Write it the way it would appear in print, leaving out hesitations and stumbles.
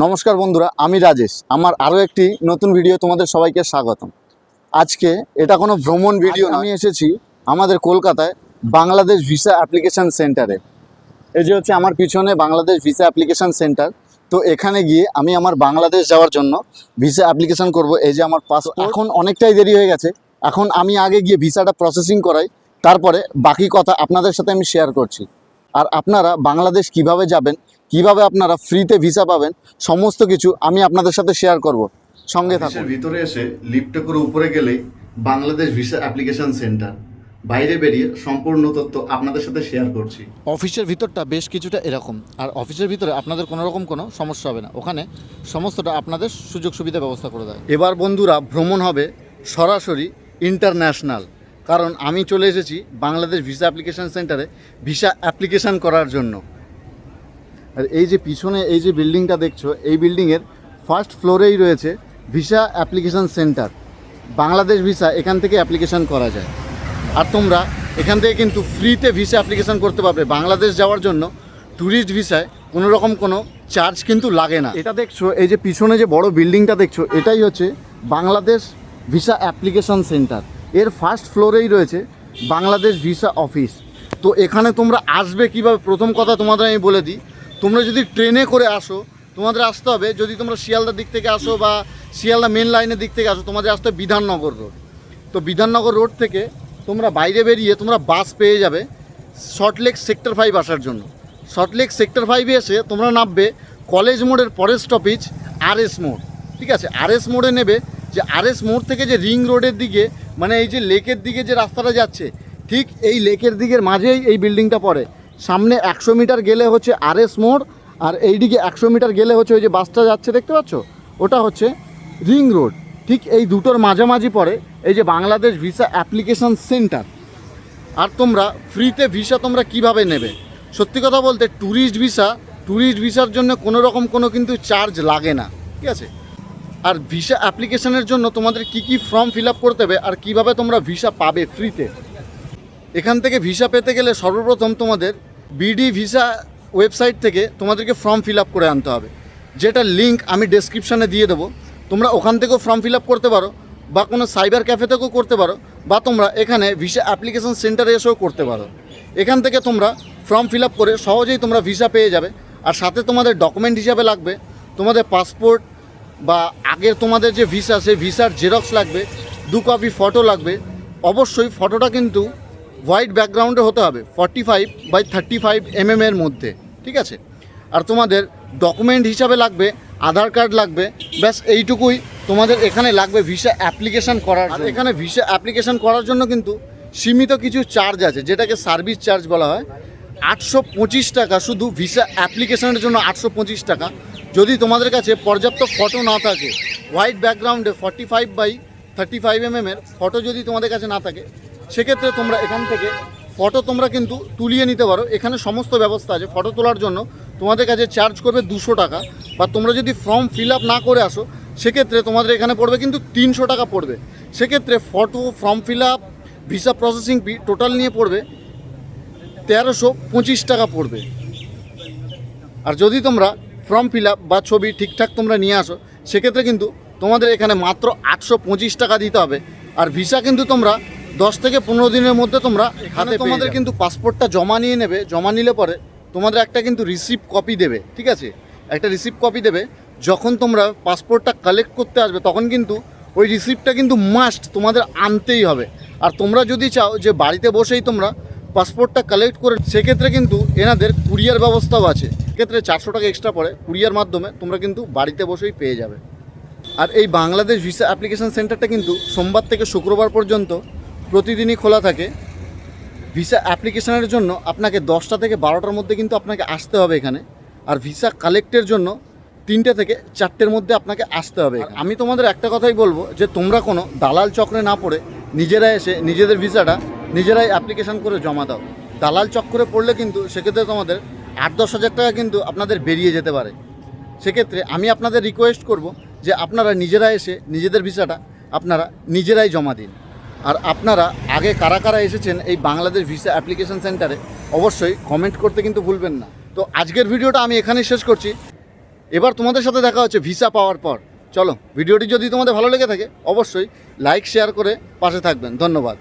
নমস্কার বন্ধুরা, আমি রাজেশ। আমার আরও একটি নতুন ভিডিও তোমাদের সবাইকে স্বাগতম। আজকে এটা কোনো ভ্রমণ ভিডিও না, আমি এসেছি আমাদের কলকাতায় বাংলাদেশ ভিসা অ্যাপ্লিকেশান সেন্টারে। এই যে হচ্ছে আমার পিছনে বাংলাদেশ ভিসা অ্যাপ্লিকেশান সেন্টার। তো এখানে গিয়ে আমি আমার বাংলাদেশ যাওয়ার জন্য ভিসা অ্যাপ্লিকেশান করব। এই যে আমার পাসপোর্ট, এখন অনেকটাই দেরি হয়ে গেছে। এখন আমি আগে গিয়ে ভিসাটা প্রসেসিং করাই, তারপরে বাকি কথা আপনাদের সাথে আমি শেয়ার করছি। আর আপনারা বাংলাদেশ কিভাবে যাবেন, কিভাবে আপনারা ফ্রিতে ভিসা পাবেন, সমস্ত কিছু আমি আপনাদের সাথে শেয়ার করব। সঙ্গে থাকুন। ভিতরে এসে লিফটে করে উপরে গেলেই বাংলাদেশ ভিসা অ্যাপ্লিকেশন সেন্টার, বাইরে বেরিয়ে সম্পূর্ণ তথ্য আপনাদের সাথে শেয়ার করছি। অফিসের ভিতরটা বেশ কিছুটা এরকম, আর অফিসের ভিতরে আপনাদের কোনো রকম কোনো সমস্যা হবে না। ওখানে সমস্তটা আপনাদের সুযোগ সুবিধা ব্যবস্থা করে দেয়। এবার বন্ধুরা ভ্রমণ হবে সরাসরি ইন্টারন্যাশনাল, কারণ আমি চলে এসেছি বাংলাদেশ ভিসা অ্যাপ্লিকেশন সেন্টারে ভিসা অ্যাপ্লিকেশান করার জন্য। আর এই যে পিছনে এই যে বিল্ডিংটা দেখছো, এই বিল্ডিংয়ের ফার্স্ট ফ্লোরেই রয়েছে visa application centre. Bangladesh visa এখান থেকে অ্যাপ্লিকেশান করা যায়। আর তোমরা এখান থেকে কিন্তু ফ্রিতে ভিসা অ্যাপ্লিকেশান করতে পারবে। বাংলাদেশ যাওয়ার জন্য ট্যুরিস্ট ভিসায় কোনো রকম কোনো চার্জ কিন্তু লাগে না। এটা দেখছো, এই যে পিছনে যে বড় বিল্ডিংটা দেখছো, এটাই হচ্ছে বাংলাদেশ ভিসা অ্যাপ্লিকেশান সেন্টার। এর ফার্স্ট ফ্লোরেই রয়েছে বাংলাদেশ ভিসা অফিস। তো এখানে তোমরা আসবে কীভাবে, প্রথম কথা তোমাদের আমি বলে দিই। তোমরা যদি ট্রেনে করে আসো, তোমাদের আসতে হবে, যদি তোমরা শিয়ালদার দিক থেকে আসো বা শিয়ালদা মেন লাইনের দিক থেকে আসো, তোমাদের আসতে হবে বিধাননগর রোড। তো বিধাননগর রোড থেকে তোমরা বাইরে বেরিয়ে তোমরা বাস পেয়ে যাবে সল্টলেক সেক্টর 5 আসার জন্য। সল্টলেক সেক্টর 5 এসে তোমরা নামবে কলেজ মোড়ের পরের স্টপেজ RS মোড়। ঠিক আছে, RS মোড়ে নেবে। যে RS মোড় থেকে যে রিং রোডের দিকে, মানে এই যে লেকের দিকে যে রাস্তাটা যাচ্ছে, ঠিক এই লেকের দিকের মাঝেই এই বিল্ডিংটা পড়ে। সামনে 100 মিটার গেলে হচ্ছে RS মোড়, আর এইদিকে 100 মিটার গেলে হচ্ছে ওই যে বাসটা যাচ্ছে দেখতে পাচ্ছ, ওটা হচ্ছে রিং রোড। ঠিক এই দুটোর মাঝামাঝি পড়ে এই যে বাংলাদেশ ভিসা অ্যাপ্লিকেশান সেন্টার। আর তোমরা ফ্রিতে ভিসা তোমরা কিভাবে নেবে, সত্যি কথা বলতে ট্যুরিস্ট ভিসার জন্য কোনো রকম কোনো কিন্তু চার্জ লাগে না। ঠিক আছে, আর ভিসা অ্যাপ্লিকেশানের জন্য তোমাদের কি কি ফর্ম ফিল আপ করতে হবে আর কিভাবে তোমরা ভিসা পাবে ফ্রিতে। এখান থেকে ভিসা পেতে গেলে সর্বপ্রথম তোমাদের বিডি ভিসা ওয়েবসাইট থেকে তোমাদেরকে ফর্ম ফিল আপ করে আনতে হবে, যেটা লিঙ্ক আমি ডেসক্রিপশানে দিয়ে দেবো। তোমরা ওখান থেকেও ফর্ম ফিল আপ করতে পারো, বা কোনো সাইবার ক্যাফে থেকেও করতে পারো, বা তোমরা এখানে ভিসা অ্যাপ্লিকেশন সেন্টারে এসেও করতে পারো। এখান থেকে তোমরা ফর্ম ফিল আপ করে সহজেই তোমরা ভিসা পেয়ে যাবে। আর সাথে তোমাদের ডকুমেন্ট হিসাবে লাগবে তোমাদের পাসপোর্ট, বা আগের তোমাদের যে ভিসা, সেই ভিসার জেরক্স লাগবে, 2 কপি ফটো লাগবে। অবশ্যই ফটোটা কিন্তু হোয়াইট ব্যাকগ্রাউন্ডে হতে হবে, 45x35 mm এর মধ্যে। ঠিক আছে, আর তোমাদের ডকুমেন্ট হিসাবে লাগবে আধার কার্ড লাগবে। ব্যাস এইটুকুই তোমাদের এখানে লাগবে ভিসা অ্যাপ্লিকেশান করার। আর এখানে ভিসা অ্যাপ্লিকেশান করার জন্য কিন্তু সীমিত কিছু চার্জ আছে, যেটাকে সার্ভিস চার্জ বলা হয়। 825 টাকা শুধু ভিসা অ্যাপ্লিকেশানের জন্য, 825 টাকা। যদি তোমাদের কাছে পর্যাপ্ত ফটো না থাকে, হোয়াইট ব্যাকগ্রাউন্ডে 45x35 mm এর ফটো যদি তোমাদের কাছে না থাকে, সেক্ষেত্রে তোমরা এখান থেকে ফটো তোমরা কিন্তু তুলিয়ে নিতে পারো। এখানে সমস্ত ব্যবস্থা আছে। ফটো তোলার জন্য তোমাদের কাছে চার্জ করবে 200 টাকা, বা তোমরা যদি ফর্ম ফিল আপ না করে আসো, সেক্ষেত্রে তোমাদের এখানে পড়বে কিন্তু 300 টাকা পড়বে। সেক্ষেত্রে photo, form fill up, visa processing fee total নিয়ে পড়বে 1325 টাকা পড়বে। আর যদি তোমরা ফর্ম ফিল আপ বা ছবি ঠিকঠাক তোমরা নিয়ে আসো, সেক্ষেত্রে কিন্তু তোমাদের এখানে মাত্র 825 টাকা দিতে হবে। আর ভিসা কিন্তু তোমরা 10 থেকে 15 দিনের মধ্যে তোমরা হাতে তোমাদের কিন্তু পাসপোর্টটা জমা নিয়ে নেবে। জমা নিলে পরে তোমাদের একটা কিন্তু রিসিপ্ট কপি দেবে। ঠিক আছে, একটা রিসিপ্ট কপি দেবে। যখন তোমরা পাসপোর্টটা কালেক্ট করতে আসবে, তখন কিন্তু ওই রিসিপ্টটা কিন্তু মাস্ট তোমাদের আনতেই হবে। আর তোমরা যদি চাও যে বাড়িতে বসেই তোমরা পাসপোর্টটা কালেক্ট করে, সেক্ষেত্রে কিন্তু এনাদের কুরিয়ার ব্যবস্থাও আছে। সেক্ষেত্রে 400 টাকা এক্সট্রা পড়ে, কুরিয়ার মাধ্যমে তোমরা কিন্তু বাড়িতে বসেই পেয়ে যাবে। আর এই বাংলাদেশ ভিসা অ্যাপ্লিকেশান সেন্টারটা কিন্তু সোমবার থেকে শুক্রবার পর্যন্ত প্রতিদিনই খোলা থাকে। ভিসা অ্যাপ্লিকেশানের জন্য আপনাকে 10টা থেকে 12টার মধ্যে কিন্তু আপনাকে আসতে হবে এখানে। আর ভিসা কালেক্টের জন্য 3টে থেকে 4টের মধ্যে আপনাকে আসতে হবে। আমি তোমাদের একটা কথাই বলবো, যে তোমরা কোনো দালাল চক্রে না পড়ে নিজেরা এসে নিজেদের ভিসাটা নিজেরাই অ্যাপ্লিকেশান করে জমা দাও। দালাল চক্রে পড়লে কিন্তু সেক্ষেত্রে তোমাদের 8-10 হাজার টাকা কিন্তু আপনাদের বেরিয়ে যেতে পারে। সেক্ষেত্রে আমি আপনাদের রিকোয়েস্ট করব যে আপনারা নিজেরা এসে নিজেদের ভিসাটা আপনারা নিজেরাই জমা দিন। আর আপনারা আগে কারা কারা এসেছেন এই বাংলাদেশ ভিসা অ্যাপ্লিকেশান সেন্টারে, অবশ্যই কমেন্ট করতে কিন্তু ভুলবেন না। তো আজকের ভিডিওটা আমি এখানেই শেষ করছি। এবার তোমাদের সাথে দেখা হচ্ছে ভিসা পাওয়ার পর। চলো, ভিডিওটি যদি তোমাদের ভালো লেগে থাকে অবশ্যই লাইক শেয়ার করে পাশে থাকবেন। ধন্যবাদ।